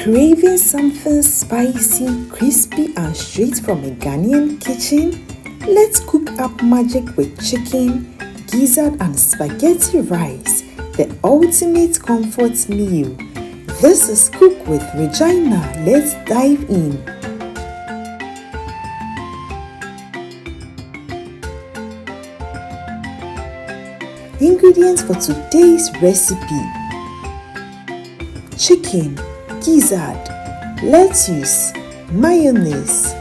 Craving something spicy, crispy and straight from a Ghanaian kitchen? Let's cook up magic with chicken, gizzard and spaghetti rice, the ultimate comfort meal. This is Cook with Regina. Let's dive in. Ingredients for today's recipe: chicken, gizzard, lettuce, mayonnaise,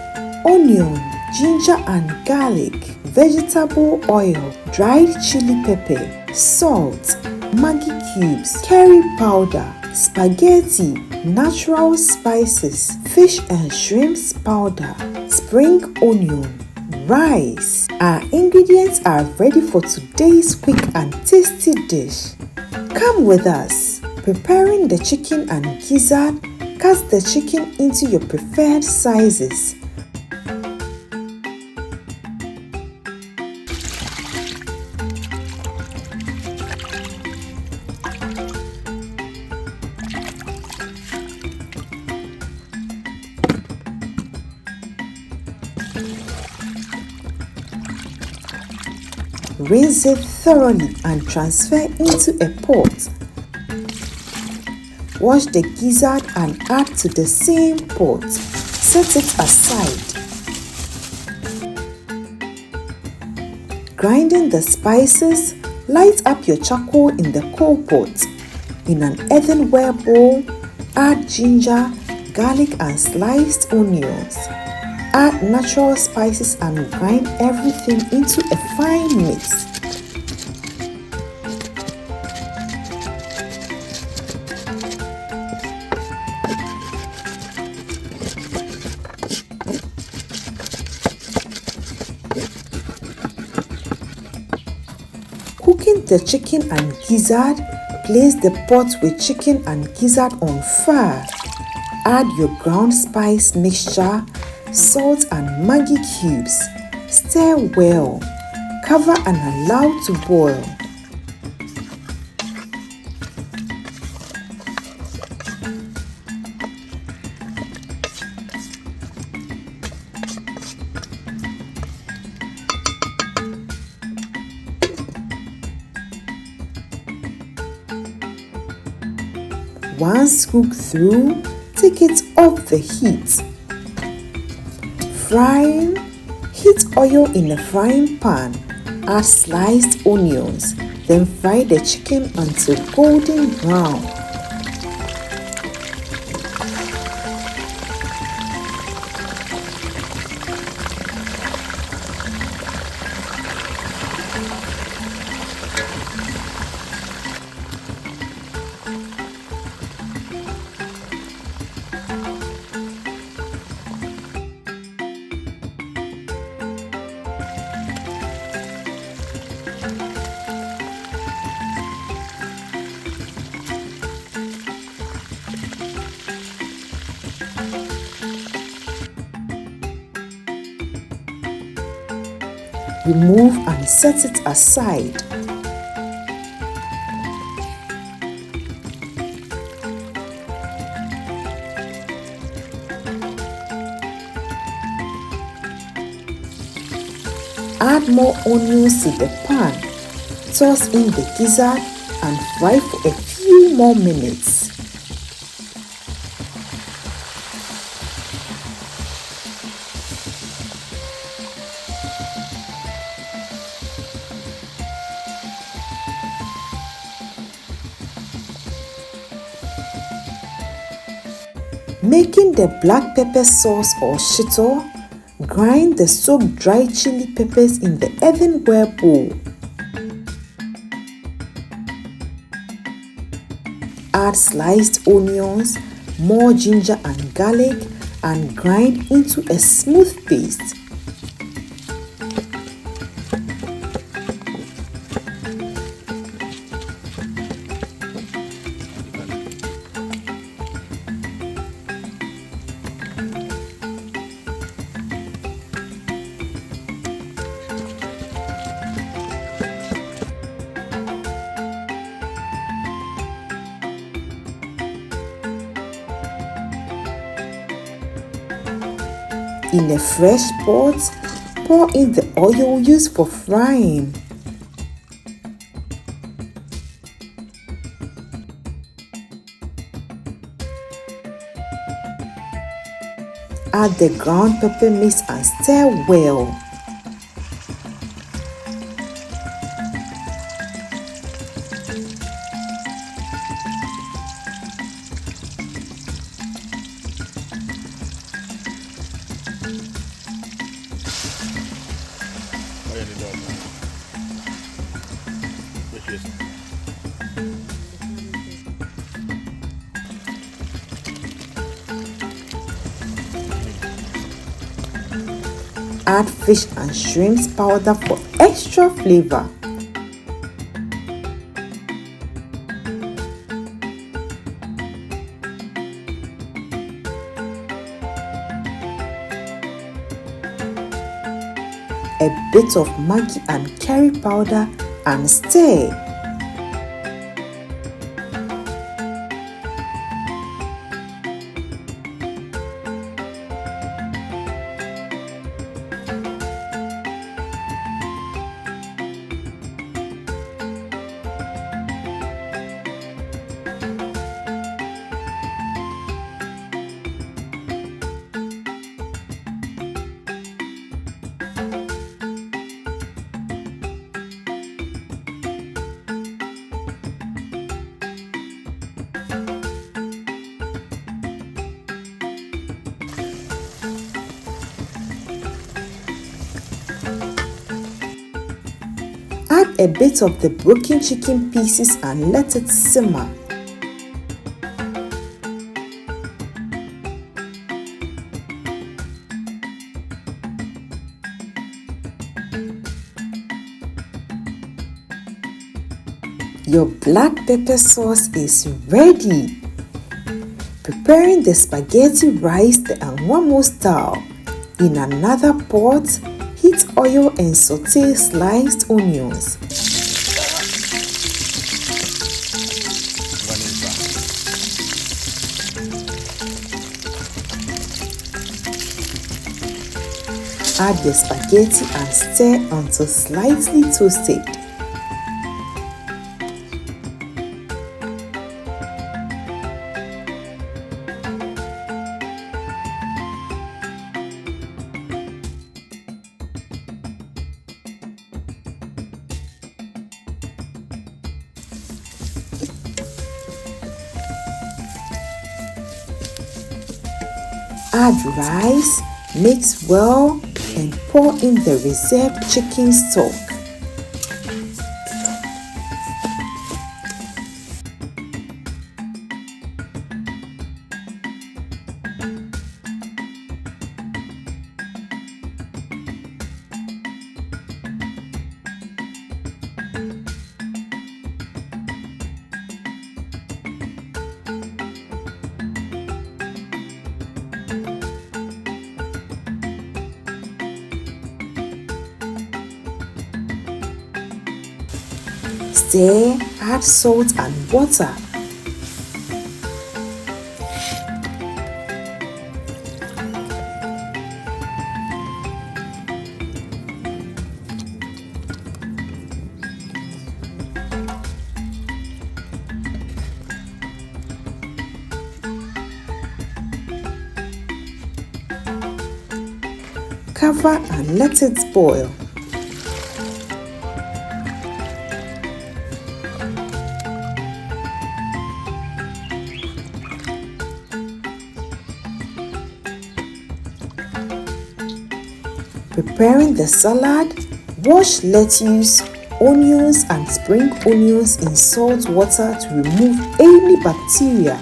onion, ginger and garlic, vegetable oil, dried chili pepper, salt, Maggi cubes, curry powder, spaghetti, natural spices, fish and shrimps powder, spring onion, rice. Our ingredients are ready for today's quick and tasty dish. Come with us. Preparing the chicken and gizzard, cut the chicken into your preferred sizes. Rinse it thoroughly and transfer into a pot. Wash the gizzard and add to the same pot. Set it aside. Grinding the spices, light up your charcoal in the coal pot. In an earthenware bowl, add ginger, garlic and sliced onions. Add natural spices and grind everything into a fine mix. Cooking the chicken and gizzard, place the pot with chicken and gizzard on fire. Add your ground spice mixture, salt and Maggi cubes. Stir well. Cover and allow to boil. Once cooked through, take it off the heat. Frying, heat oil in a frying pan. Add sliced onions, then fry the chicken until golden brown. Remove and set it aside. Add more onions to the pan. Toss in the gizzard and fry for a few more minutes. Making the black pepper sauce or shito, grind the soaked dried chili peppers in the earthenware bowl. Add sliced onions, more ginger and garlic, and grind into a smooth paste. In a fresh pot, pour in the oil used for frying. Add the ground pepper mix and stir well. Add fish and shrimps powder for extra flavor. A bit of Maggi and curry powder and stir. Add a bit of the broken chicken pieces and let it simmer. Your black pepper sauce is ready. Preparing the spaghetti rice the Anwamo style. In another pot, heat oil and saute sliced onions. Add the spaghetti and stir until slightly toasted. Add rice, mix well, and pour in the reserved chicken stock. Stir, add salt and water. Cover and let it boil. Preparing the salad, wash lettuce, onions and spring onions in salt water to remove any bacteria.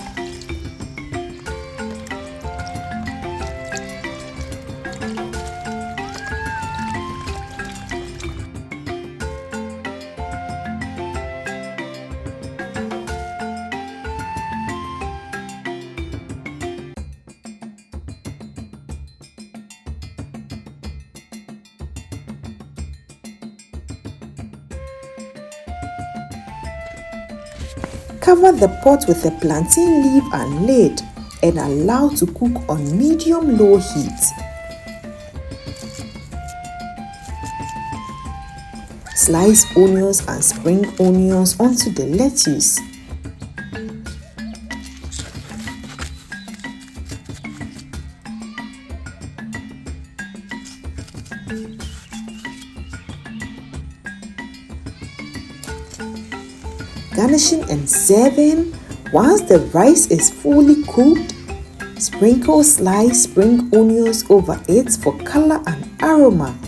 Cover the pot with a plantain leaf and lid and allow to cook on medium-low heat. sliced onions and spring onions onto the lettuce. Garnishing and serving. Once the rice is fully cooked, sprinkle sliced spring onions over it for color and aroma.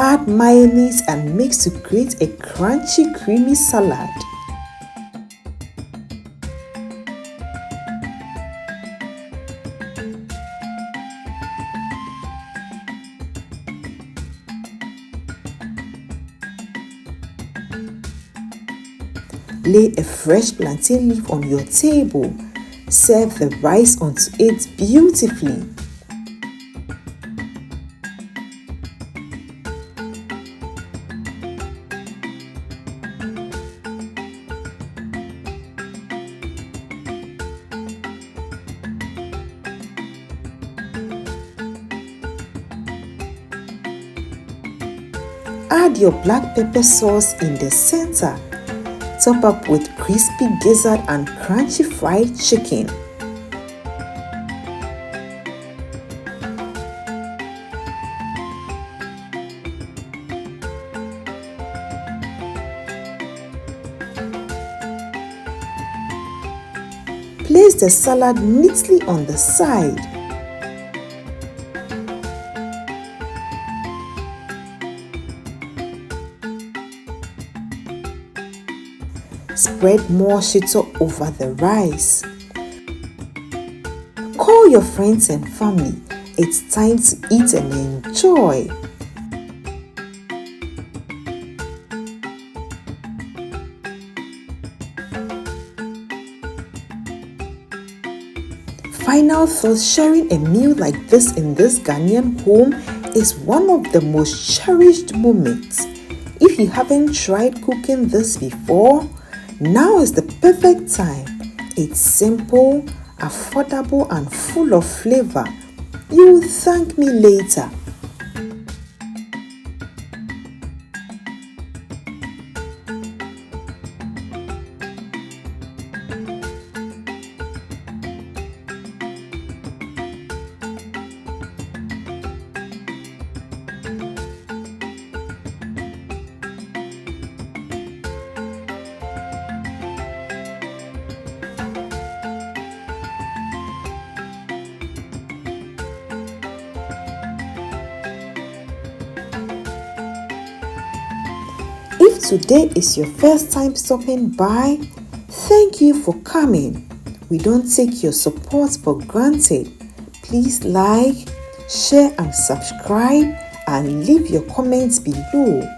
Add mayonnaise and mix to create a crunchy, creamy salad. Lay a fresh plantain leaf on your table. Serve the rice onto it beautifully. Add your black pepper sauce in the center. Top up with crispy gizzard and crunchy fried chicken. Place the salad neatly on the side. Spread more shito over the rice. Call your friends and family. It's time to eat and enjoy. Final thoughts: sharing a meal like this in this Ghanaian home is one of the most cherished moments. If you haven't tried cooking this before, now is the perfect time. It's simple, affordable, and full of flavor. You will thank me later. If today is your first time stopping by, thank you for coming. We don't take your support for granted. Please like, share and subscribe and leave your comments below.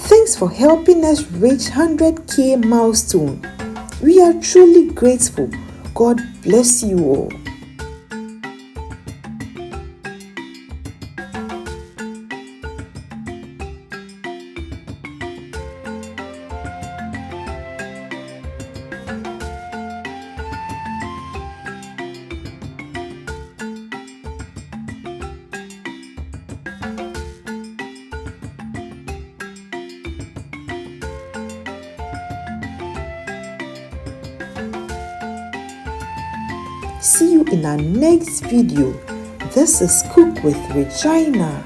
Thanks for helping us reach 100K milestone. We are truly grateful. God bless you all. See you in our next video. This is Cook with Regina.